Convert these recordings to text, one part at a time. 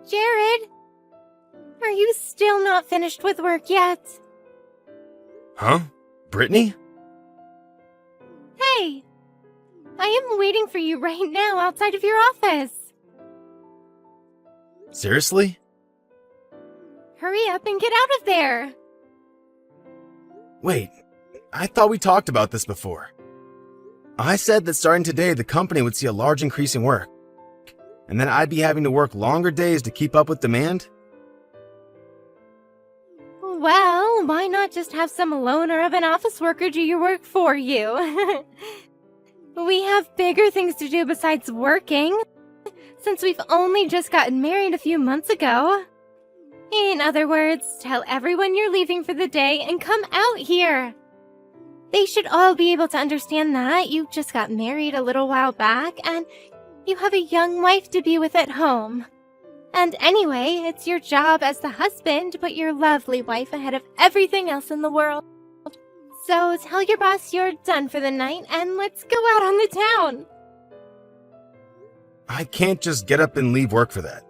Jared, are you still not finished with work yet? Huh? Brittany? Hey, I am waiting for you right now outside of your office. Seriously? Hurry up and get out of there. Wait, I thought we talked about this before. I said that starting today, the company would see a large increase in work, and then I'd be having to work longer days to keep up with demand? Well, why not just have some loner of an office worker do your work for you? We have bigger things to do besides working, since we've only just gotten married a few months ago. In other words, tell everyone you're leaving for the day and come out here. They should all be able to understand that you just got married a little while back and you have a young wife to be with at home. And anyway, it's your job as the husband to put your lovely wife ahead of everything else in the world. So tell your boss you're done for the night and let's go out on the town. I can't just get up and leave work for that.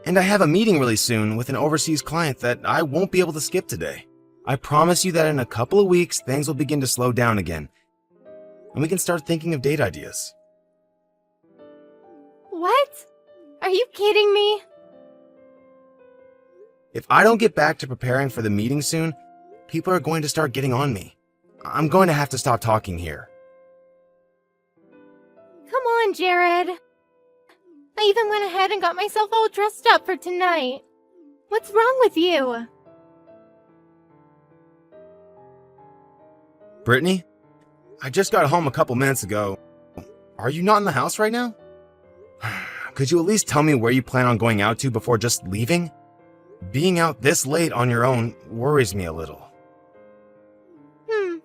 And I have a meeting really soon with an overseas client that I won't be able to skip today. I promise you that in a couple of weeks, things will begin to slow down again. And we can start thinking of date ideas. What? Are you kidding me? If I don't get back to preparing for the meeting soon, people are going to start getting on me. I'm going to have to stop talking here. Come on, Jared. I even went ahead and got myself all dressed up for tonight. What's wrong with you? Brittany? I just got home a couple minutes ago. Are you not in the house right now? Could you at least tell me where you plan on going out to before just leaving? Being out this late on your own worries me a little.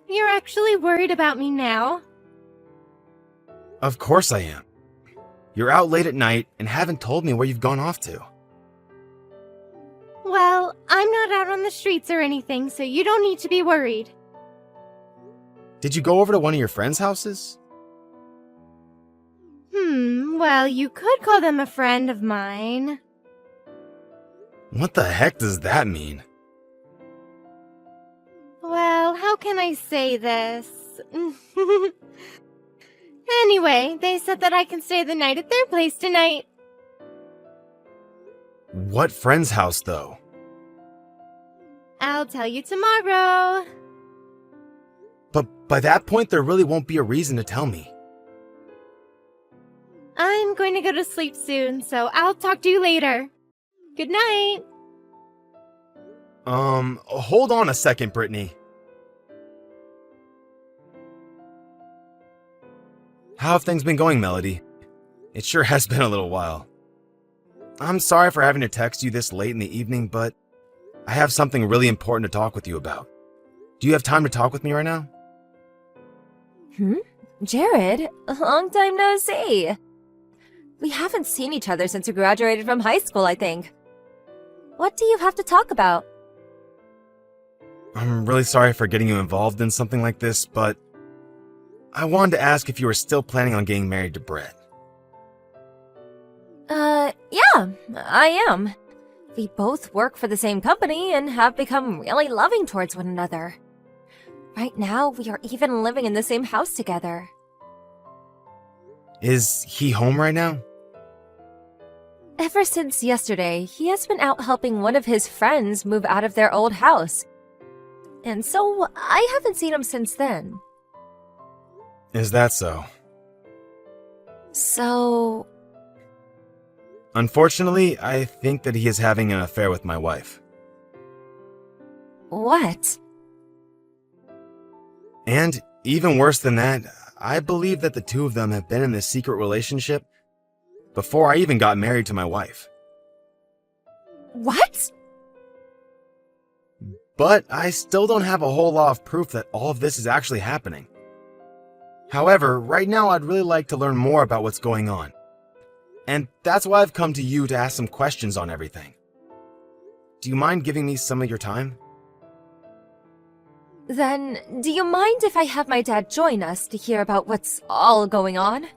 You're actually worried about me now? Of course I am. You're out late at night and haven't told me where you've gone off to. Well, I'm not out on the streets or anything, so you don't need to be worried. Did you go over to one of your friends' houses? Well, you could call them a friend of mine. What the heck does that mean? Well, how can I say this? Anyway, they said that I can stay the night at their place tonight. What friend's house, though? I'll tell you tomorrow. But by that point, there really won't be a reason to tell me. I'm going to go to sleep soon, so I'll talk to you later. Good night. Hold on a second, Brittany. How have things been going, Melody? It sure has been a little while. I'm sorry for having to text you this late in the evening, but I have something really important to talk with you about. Do you have time to talk with me right now? Jared, long time no see. We haven't seen each other since we graduated from high school, I think. What do you have to talk about? I'm really sorry for getting you involved in something like this, but I wanted to ask if you were still planning on getting married to Brett. Yeah, I am. We both work for the same company and have become really loving towards one another. Right now, we are even living in the same house together. Is he home right now? Ever since yesterday, he has been out helping one of his friends move out of their old house. And so, I haven't seen him since then. Is that so? So... Unfortunately, I think that he is having an affair with my wife. What? And even worse than that, I believe that the two of them have been in this secret relationship before I even got married to my wife. What? But I still don't have a whole lot of proof that all of this is actually happening. However, right now I'd really like to learn more about what's going on. And that's why I've come to you to ask some questions on everything. Do you mind giving me some of your time? Then, do you mind if I have my dad join us to hear about what's all going on?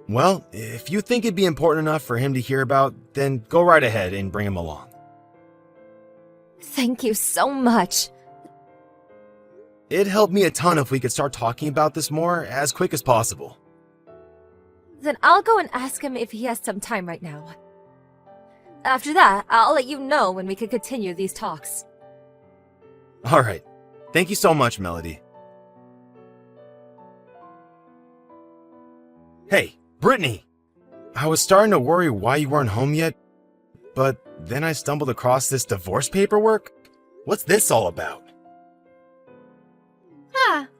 Well, if you think it'd be important enough for him to hear about, then go right ahead and bring him along. Thank you so much. It'd help me a ton if we could start talking about this more as quick as possible. Then I'll go and ask him if he has some time right now. After that, I'll let you know when we can continue these talks. Alright. Thank you so much, Melody. Hey, Brittany! I was starting to worry why you weren't home yet, but then I stumbled across this divorce paperwork. What's this all about?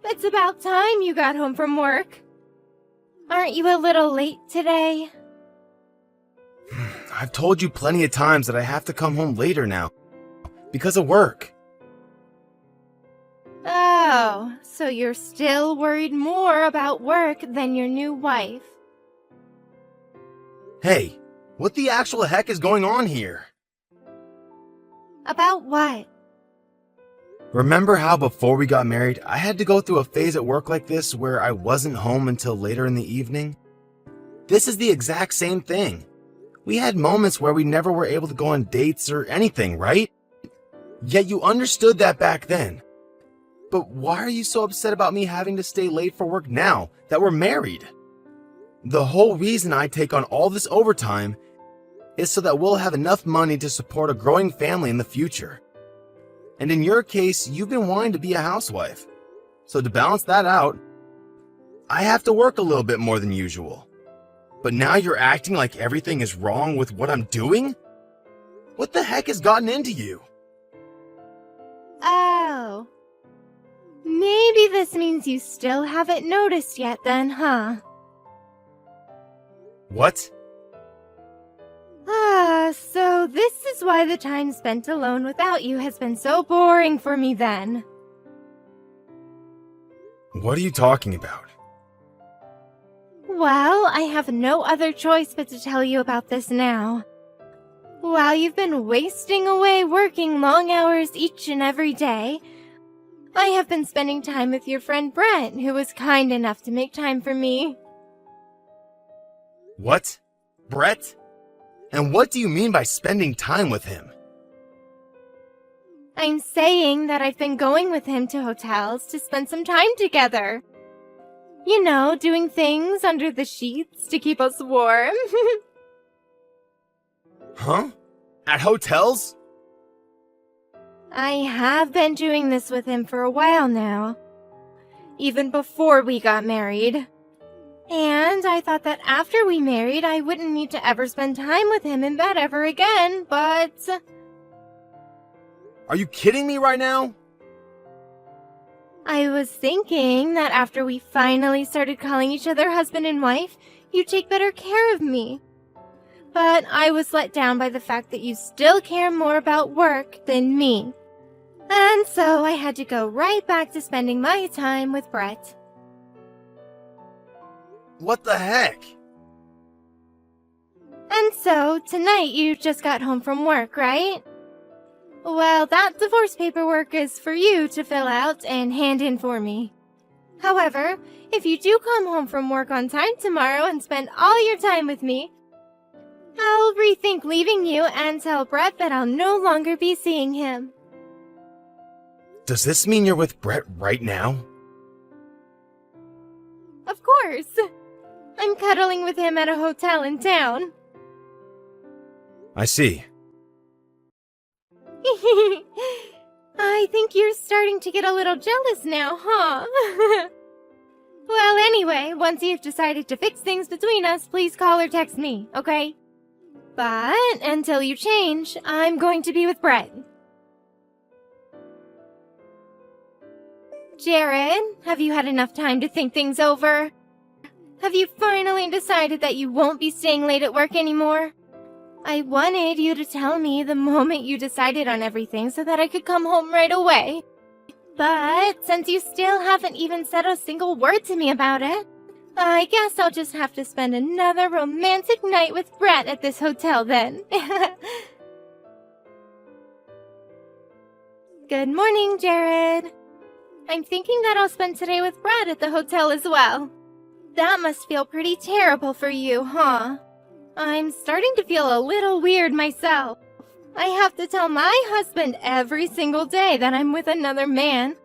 It's about time you got home from work. Aren't you a little late today? I've told you plenty of times that I have to come home later now, because of work. Oh, so you're still worried more about work than your new wife. Hey, what the actual heck is going on here? About what? Remember how before we got married, I had to go through a phase at work like this where I wasn't home until later in the evening? This is the exact same thing. We had moments where we never were able to go on dates or anything, right? Yet you understood that back then. But why are you so upset about me having to stay late for work now that we're married? The whole reason I take on all this overtime is so that we'll have enough money to support a growing family in the future. And in your case, you've been wanting to be a housewife. So to balance that out, I have to work a little bit more than usual. But now you're acting like everything is wrong with what I'm doing? What the heck has gotten into you? Oh. Maybe this means you still haven't noticed yet then, huh? What? So this is why the time spent alone without you has been so boring for me then. What are you talking about? Well, I have no other choice but to tell you about this now. While you've been wasting away working long hours each and every day, I have been spending time with your friend Brett, who was kind enough to make time for me. What? Brett? And what do you mean by spending time with him? I'm saying that I've been going with him to hotels to spend some time together. You know, doing things under the sheets to keep us warm. Huh? At hotels? I have been doing this with him for a while now. Even before we got married. And I thought that after we married, I wouldn't need to ever spend time with him in bed ever again, but... Are you kidding me right now? I was thinking that after we finally started calling each other husband and wife, you'd take better care of me. But I was let down by the fact that you still care more about work than me. And so I had to go right back to spending my time with Brett. What the heck? And so, tonight you just got home from work, right? Well, that divorce paperwork is for you to fill out and hand in for me. However, if you do come home from work on time tomorrow and spend all your time with me, I'll rethink leaving you and tell Brett that I'll no longer be seeing him. Does this mean you're with Brett right now? Of course. I'm cuddling with him at a hotel in town. I see. I think you're starting to get a little jealous now, huh? Well, anyway, once you've decided to fix things between us, please call or text me, okay? But until you change, I'm going to be with Brett. Jared, have you had enough time to think things over? Have you finally decided that you won't be staying late at work anymore? I wanted you to tell me the moment you decided on everything so that I could come home right away. But since you still haven't even said a single word to me about it, I guess I'll just have to spend another romantic night with Brett at this hotel then. Good morning, Jared. I'm thinking that I'll spend today with Brett at the hotel as well. That must feel pretty terrible for you, huh? I'm starting to feel a little weird myself. I have to tell my husband every single day that I'm with another man,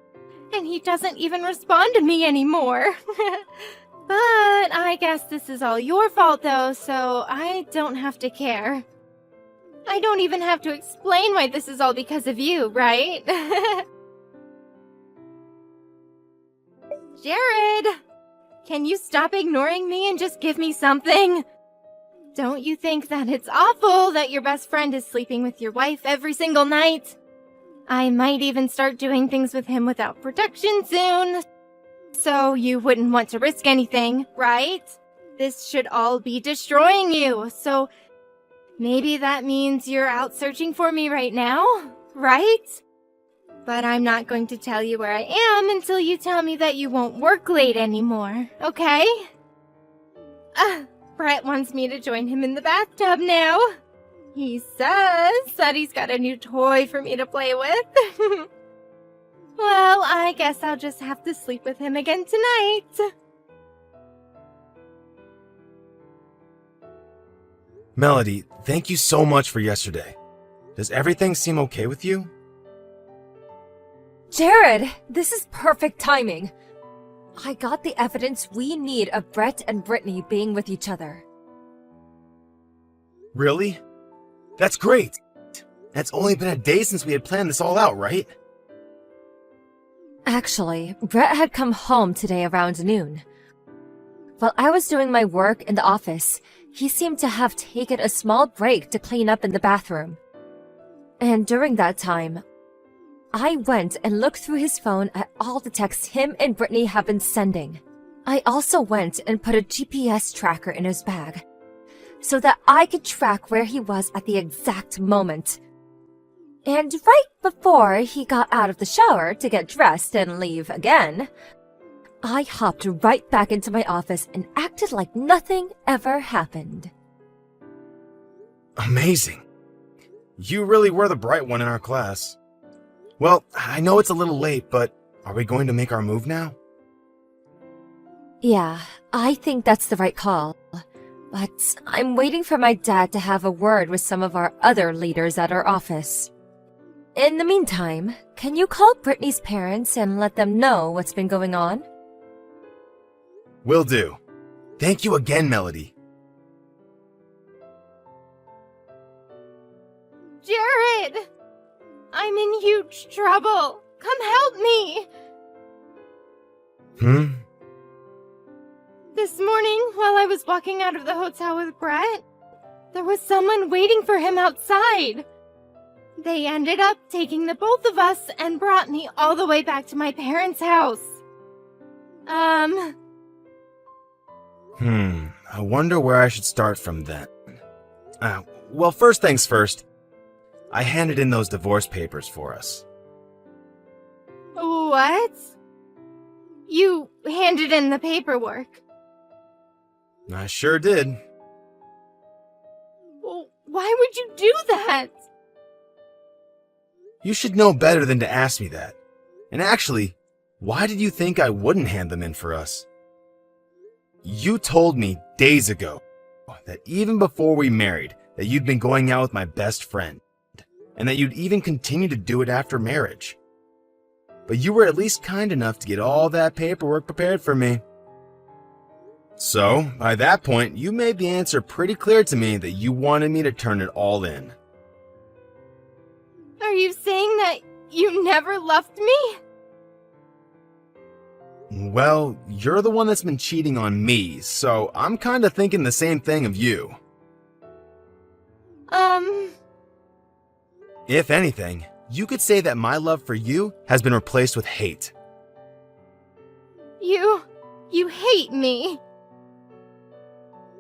and he doesn't even respond to me anymore. But I guess this is all your fault though, so I don't have to care. I don't even have to explain why this is all because of you, right? Jared! Can you stop ignoring me and just give me something? Don't you think that it's awful that your best friend is sleeping with your wife every single night? I might even start doing things with him without protection soon. So you wouldn't want to risk anything, right? This should all be destroying you, so maybe that means you're out searching for me right now, right? But I'm not going to tell you where I am until you tell me that you won't work late anymore, okay? Brett wants me to join him in the bathtub now. He says that he's got a new toy for me to play with. Well, I guess I'll just have to sleep with him again tonight. Melody, thank you so much for yesterday. Does everything seem okay with you? Jared, this is perfect timing. I got the evidence we need of Brett and Brittany being with each other. Really? That's great! It's only been a day since we had planned this all out, right? Actually, Brett had come home today around noon. While I was doing my work in the office, he seemed to have taken a small break to clean up in the bathroom. And during that time, I went and looked through his phone at all the texts him and Brittany have been sending. I also went and put a GPS tracker in his bag, so that I could track where he was at the exact moment. And right before he got out of the shower to get dressed and leave again, I hopped right back into my office and acted like nothing ever happened. Amazing. You really were the bright one in our class. Well, I know it's a little late, but are we going to make our move now? Yeah, I think that's the right call. But I'm waiting for my dad to have a word with some of our other leaders at our office. In the meantime, can you call Brittany's parents and let them know what's been going on? Will do. Thank you again, Melody. Jared! I'm in huge trouble. Come help me! This morning, while I was walking out of the hotel with Brett, there was someone waiting for him outside. They ended up taking the both of us and brought me all the way back to my parents' house. I wonder where I should start from then. Well, first things first. I handed in those divorce papers for us. What? You handed in the paperwork. I sure did. Why would you do that? You should know better than to ask me that. And actually, why did you think I wouldn't hand them in for us? You told me days ago that even before we married, that you'd been going out with my best friend, and that you'd even continue to do it after marriage. But you were at least kind enough to get all that paperwork prepared for me. So, by that point, you made the answer pretty clear to me that you wanted me to turn it all in. Are you saying that you never loved me? Well, you're the one that's been cheating on me, so I'm kinda thinking the same thing of you. If anything, you could say that my love for you has been replaced with hate. You hate me.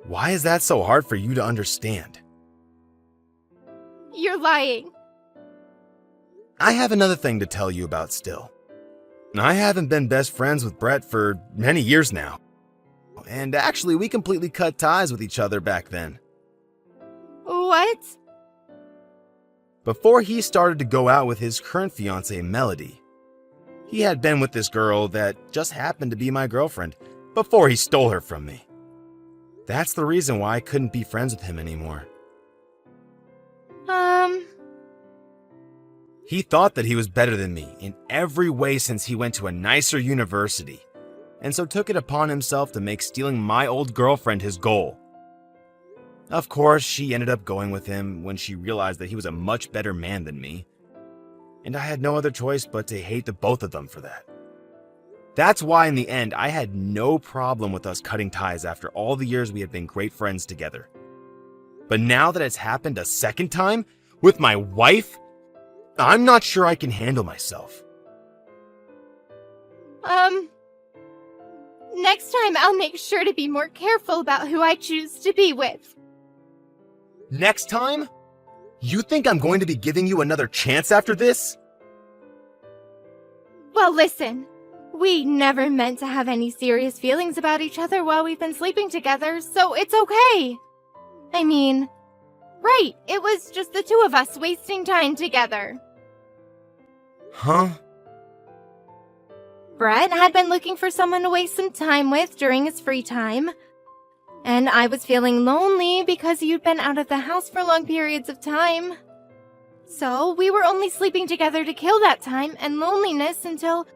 Why is that so hard for you to understand? You're lying. I have another thing to tell you about still. I haven't been best friends with Brett for many years now. And actually, we completely cut ties with each other back then. What? Before he started to go out with his current fiancée, Melody, he had been with this girl that just happened to be my girlfriend, before he stole her from me. That's the reason why I couldn't be friends with him anymore. He thought that he was better than me in every way since he went to a nicer university, and so took it upon himself to make stealing my old girlfriend his goal. Of course, she ended up going with him when she realized that he was a much better man than me, and I had no other choice but to hate the both of them for that. That's why in the end, I had no problem with us cutting ties after all the years we had been great friends together. But now that it's happened a second time, with my wife, I'm not sure I can handle myself. Next time I'll make sure to be more careful about who I choose to be with. Next time? You think I'm going to be giving you another chance after this? Well, listen. We never meant to have any serious feelings about each other while we've been sleeping together, so it's okay. I mean, right, it was just the two of us wasting time together. Huh? Brett had been looking for someone to waste some time with during his free time. And I was feeling lonely because you'd been out of the house for long periods of time. So we were only sleeping together to kill that time and loneliness until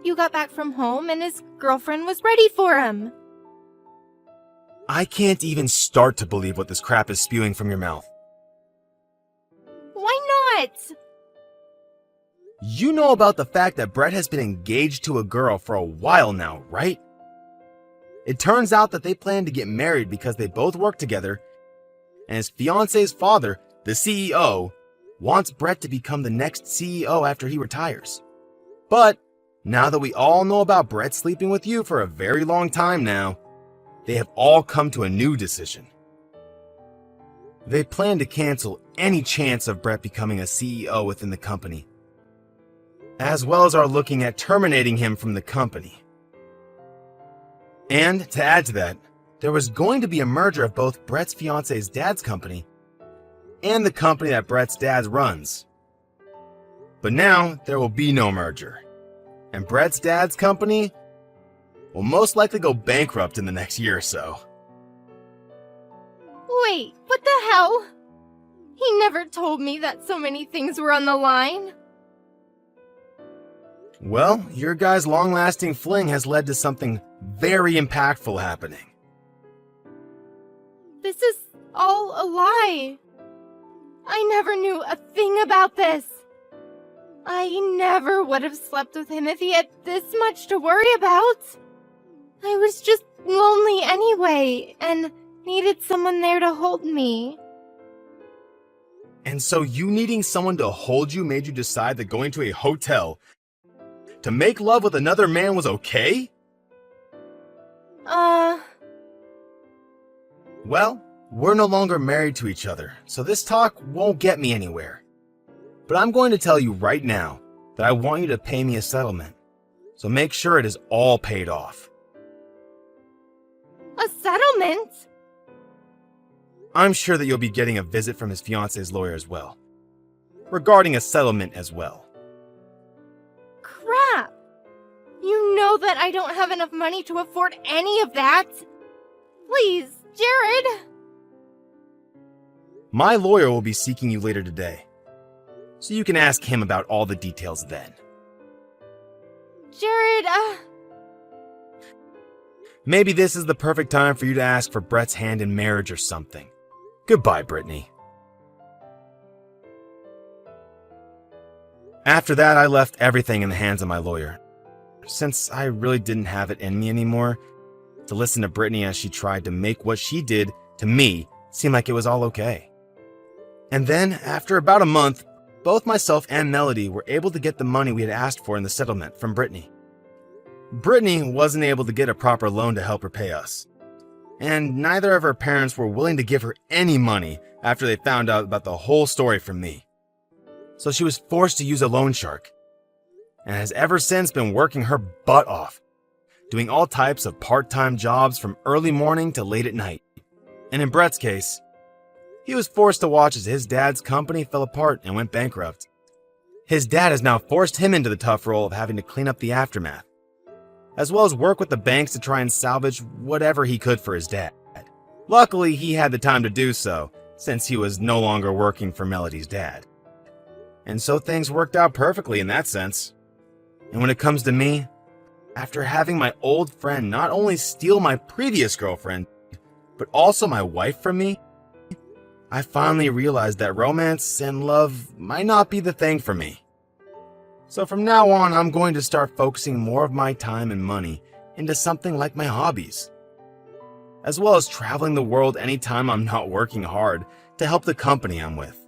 you got back from home and his girlfriend was ready for him. I can't even start to believe what this crap is spewing from your mouth. Why not? You know about the fact that Brett has been engaged to a girl for a while now, right? It turns out that they plan to get married because they both work together, and his fiance's father, the CEO, wants Brett to become the next CEO after he retires. But now that we all know about Brett sleeping with you for a very long time now, they have all come to a new decision. They plan to cancel any chance of Brett becoming a CEO within the company, as well as are looking at terminating him from the company. And to add to that, there was going to be a merger of both Brett's fiance's dad's company and the company that Brett's dad runs. But now there will be no merger, and Brett's dad's company will most likely go bankrupt in the next year or so. Wait, what the hell? He never told me that so many things were on the line. Well, your guys' long-lasting fling has led to something very impactful happening. This is all a lie. I never knew a thing about this. I never would have slept with him if he had this much to worry about. I was just lonely anyway, and needed someone there to hold me. And so you needing someone to hold you made you decide that going to a hotel to make love with another man was okay? Well, we're no longer married to each other, so this talk won't get me anywhere. But I'm going to tell you right now that I want you to pay me a settlement, so make sure it is all paid off. A settlement? I'm sure that you'll be getting a visit from his fiance's lawyer as well, regarding a settlement as well. Crap! You know that I don't have enough money to afford any of that. Please, Jared! My lawyer will be seeking you later today, so you can ask him about all the details then. Jared, Maybe this is the perfect time for you to ask for Brett's hand in marriage or something. Goodbye, Brittany. After that, I left everything in the hands of my lawyer, since I really didn't have it in me anymore to listen to Brittany as she tried to make what she did to me seem like it was all okay. And then, after about a month, both myself and Melody were able to get the money we had asked for in the settlement from Brittany. Brittany wasn't able to get a proper loan to help her pay us, and neither of her parents were willing to give her any money after they found out about the whole story from me. So she was forced to use a loan shark, and has ever since been working her butt off, doing all types of part-time jobs from early morning to late at night. And in Brett's case, he was forced to watch as his dad's company fell apart and went bankrupt. His dad has now forced him into the tough role of having to clean up the aftermath, as well as work with the banks to try and salvage whatever he could for his dad. Luckily, he had the time to do so, since he was no longer working for Melody's dad. And so things worked out perfectly in that sense. And when it comes to me, after having my old friend not only steal my previous girlfriend, but also my wife from me, I finally realized that romance and love might not be the thing for me. So from now on, I'm going to start focusing more of my time and money into something like my hobbies, as well as traveling the world anytime I'm not working hard to help the company I'm with.